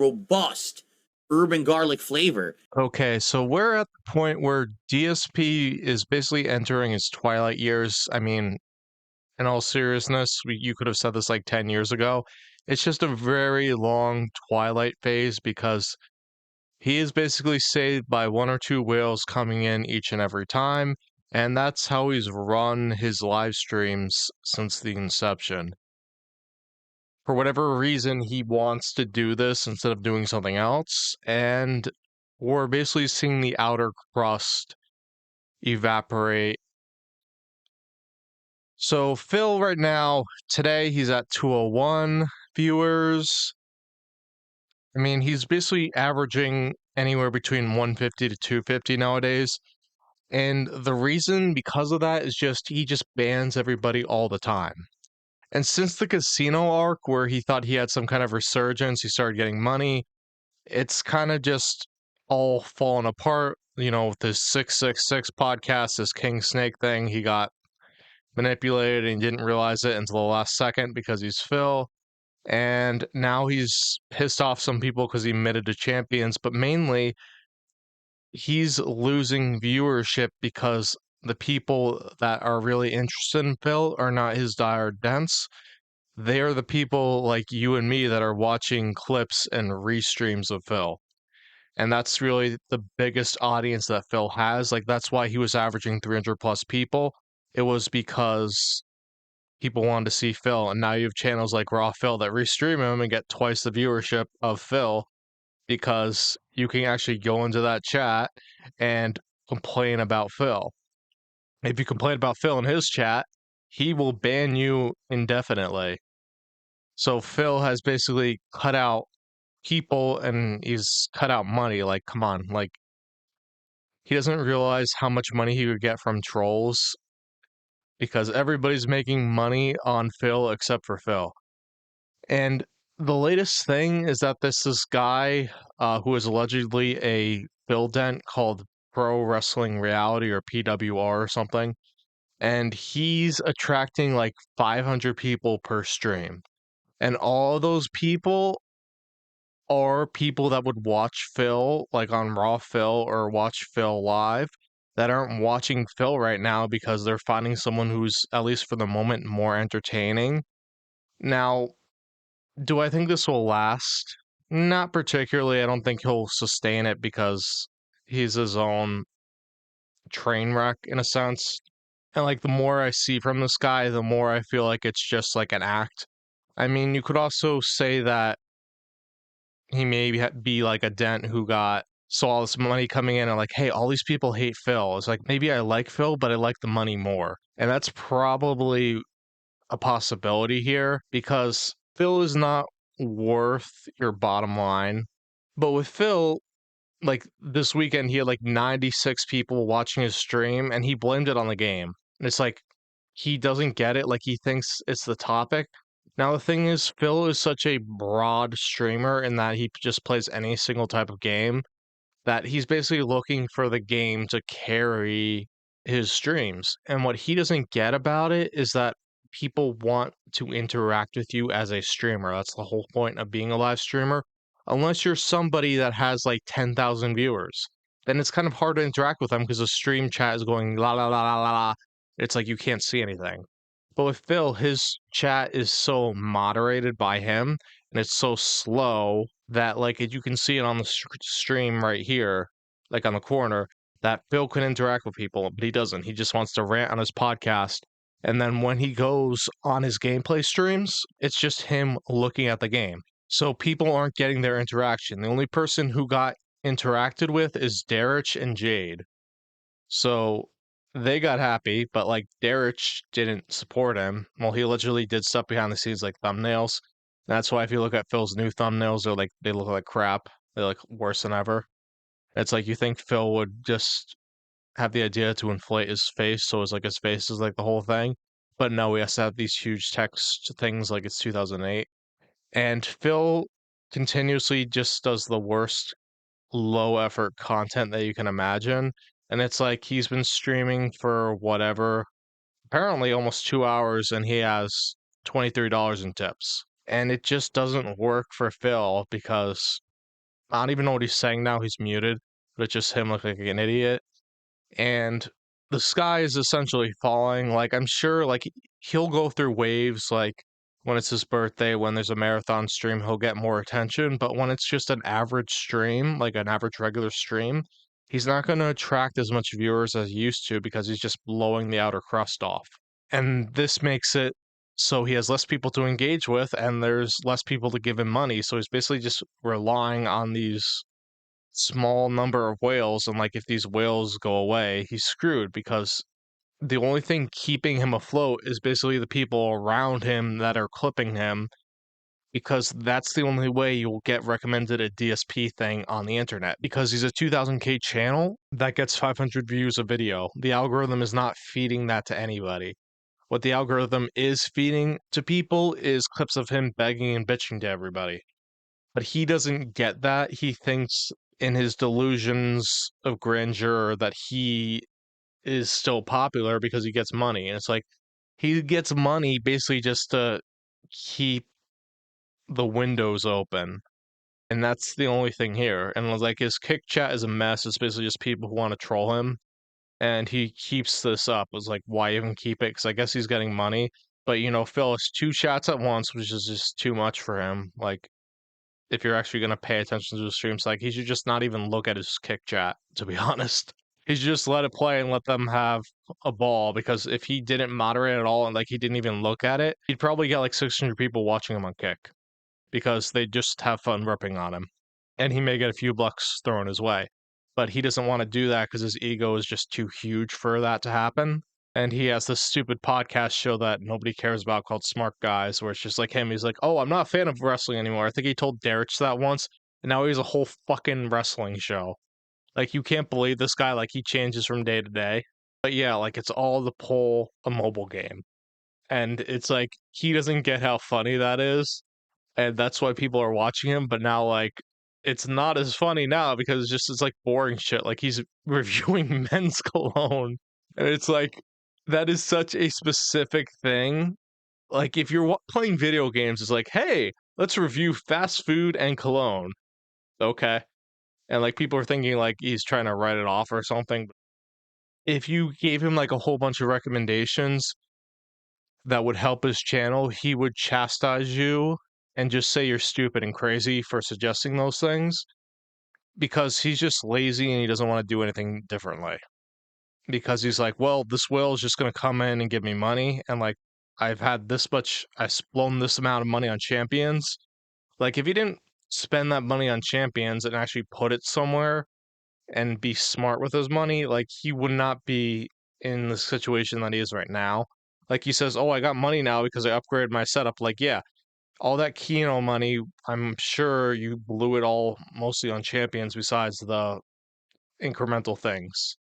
robust urban garlic flavor. Okay, so we're at the point where DSP is basically entering its twilight years. I mean, in all seriousness, you could have said this like 10 years ago. It's just a very long twilight phase because he is basically saved by one or two whales coming in each and every time, and that's how he's run his live streams since the inception. For whatever reason, he wants to do this instead of doing something else, and we're basically seeing the outer crust evaporate. So Phil right now, today he's at 201 viewers. I mean, he's basically averaging anywhere between 150 to 250 nowadays. And the reason because of that is just he just bans everybody all the time. And since the casino arc where he thought he had some kind of resurgence, he started getting money, it's kind of just all fallen apart. You know, with this 666 podcast, this King Snake thing, he got manipulated and didn't realize it until the last second because he's Phil. And now he's pissed off some people because he admitted to champions, but mainly he's losing viewership because the people that are really interested in Phil are not his dire dents. They are the people like you and me that are watching clips and restreams of Phil. And that's really the biggest audience that Phil has. Like, that's why he was averaging 300 plus people. It was because people wanted to see Phil. And now you have channels like Raw Phil that restream him and get twice the viewership of Phil because you can actually go into that chat and complain about Phil. If you complain about Phil in his chat, he will ban you indefinitely. So Phil has basically cut out people and he's cut out money. Like, come on, like he doesn't realize how much money he would get from trolls because everybody's making money on Phil except for Phil. And the latest thing is that this guy who is allegedly a Phil Dent called Pro Wrestling Reality or PWR or something, and he's attracting like 500 people per stream. And all those people are people that would watch Phil like on Raw Phil or watch Phil live that aren't watching Phil right now because they're finding someone who's, at least for the moment, more entertaining. Now, do I think this will last? Not particularly. I don't think he'll sustain it because he's his own train wreck in a sense. And like the more I see from this guy, the more I feel like it's just like an act. I mean, you could also say that he may be like a Dent who saw all this money coming in and like, hey, all these people hate Phil. It's like maybe I like Phil, but I like the money more. And that's probably a possibility here because Phil is not worth your bottom line. But with Phil, like this weekend, he had like 96 people watching his stream and he blamed it on the game. And it's like he doesn't get it, like he thinks it's the topic. Now, the thing is, Phil is such a broad streamer in that he just plays any single type of game that he's basically looking for the game to carry his streams. And what he doesn't get about it is that people want to interact with you as a streamer. That's the whole point of being a live streamer. Unless you're somebody that has like 10,000 viewers, then it's kind of hard to interact with them because the stream chat is going la la la la la la. It's like you can't see anything. But with Phil, his chat is so moderated by him and it's so slow that like you can see it on the stream right here, like on the corner, that Phil can interact with people, but he doesn't. He just wants to rant on his podcast. And then when he goes on his gameplay streams, it's just him looking at the game. So people aren't getting their interaction. The only person who got interacted with is Derich and Jade. So they got happy, but like Derich didn't support him. Well, he allegedly did stuff behind the scenes like thumbnails. That's why if you look at Phil's new thumbnails, they look like crap. They look worse than ever. It's like you think Phil would just have the idea to inflate his face so it's like his face is like the whole thing. But no, he has to have these huge text things like it's 2008. And Phil continuously just does the worst low effort content that you can imagine. And it's like he's been streaming for whatever, apparently almost 2 hours, and he has $23 in tips. And it just doesn't work for Phil because I don't even know what he's saying now. He's muted, but it's just him looking like an idiot. And the sky is essentially falling. Like, I'm sure, like, he'll go through waves, like, when it's his birthday, when there's a marathon stream, he'll get more attention. But when it's just an average stream, like an average regular stream, he's not going to attract as much viewers as he used to because he's just blowing the outer crust off. And this makes it so he has less people to engage with, and there's less people to give him money. So he's basically just relying on these small number of whales, and like if these whales go away, he's screwed because the only thing keeping him afloat is basically the people around him that are clipping him, because that's the only way you'll get recommended a DSP thing on the internet, because he's a 2000K channel that gets 500 views a video. The algorithm is not feeding that to anybody. What the algorithm is feeding to people is clips of him begging and bitching to everybody. But he doesn't get that. He thinks in his delusions of grandeur that he is still popular because he gets money. And it's like he gets money basically just to keep the windows open. And that's the only thing here. And like his kick chat is a mess. It's basically just people who want to troll him. And he keeps this up. It's like, why even keep it? Because I guess he's getting money. But Phil, it's 2 chats at once, which is just too much for him. Like, if you're actually going to pay attention to the streams, like he should just not even look at his kick chat, to be honest. He should just let it play and let them have a ball, because if he didn't moderate at all and like he didn't even look at it, he'd probably get like 600 people watching him on kick because they just have fun ripping on him. And he may get a few bucks thrown his way. But he doesn't want to do that because his ego is just too huge for that to happen. And he has this stupid podcast show that nobody cares about called Smart Guys, where it's just like him. He's like, oh, I'm not a fan of wrestling anymore. I think he told Derek that once, and now he's a whole fucking wrestling show. Like, you can't believe this guy, like, he changes from day to day. But yeah, like, it's all to pull a mobile game. And it's like, he doesn't get how funny that is. And that's why people are watching him. But now, like, it's not as funny now because it's like boring shit. Like, he's reviewing men's cologne. And it's like, that is such a specific thing. Like, if you're playing video games, it's like, hey, let's review fast food and cologne. Okay. And like, people are thinking like he's trying to write it off or something. If you gave him like a whole bunch of recommendations that would help his channel, he would chastise you and just say you're stupid and crazy for suggesting those things, because he's just lazy and he doesn't want to do anything differently. Because he's like, well, this whale is just going to come in and give me money. And like, I've blown this amount of money on champions. Like, if he didn't spend that money on champions and actually put it somewhere and be smart with his money, like, he would not be in the situation that he is right now. Like, he says, oh, I got money now because I upgraded my setup. Like, yeah, all that Keno money, I'm sure you blew it all mostly on champions besides the incremental things,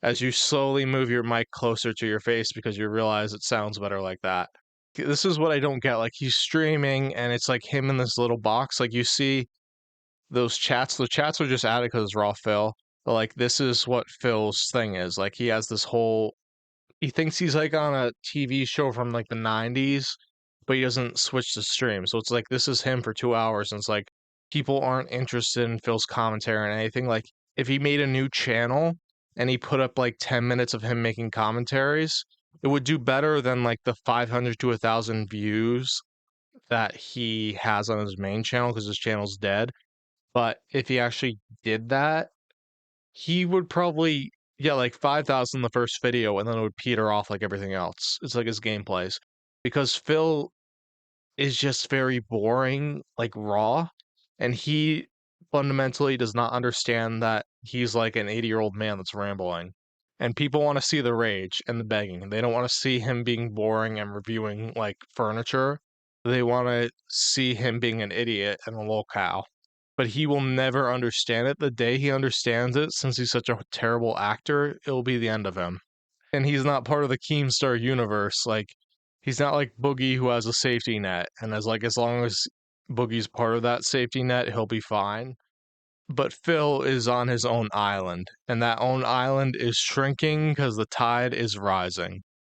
as you slowly move your mic closer to your face because you realize it sounds better like that. This is what I don't get. Like, he's streaming and it's like him in this little box. Like, you see those chats. The chats are just added because it's Raw Phil. But like, this is what Phil's thing is. Like, he has this whole. He thinks he's like on a TV show from like the 90s, but he doesn't switch the stream. So it's like, this is him for 2 hours. And it's like, people aren't interested in Phil's commentary and anything. Like, if he made a new channel and he put up like 10 minutes of him making commentaries, it would do better than like the 500 to 1,000 views that he has on his main channel because his channel's dead. But if he actually did that, he would probably get like 5,000 the first video and then it would peter off like everything else. It's like his gameplays. Because Phil is just very boring, like raw, and he fundamentally does not understand that he's like an 80-year-old man that's rambling. And people want to see the rage and the begging. They don't want to see him being boring and reviewing like furniture. They want to see him being an idiot and a little cow. But he will never understand it. The day he understands it, since he's such a terrible actor, it'll be the end of him. And he's not part of the Keemstar universe. Like, he's not like Boogie, who has a safety net. And as long as Boogie's part of that safety net, he'll be fine. But Phil is on his own island, and that own island is shrinking because the tide is rising.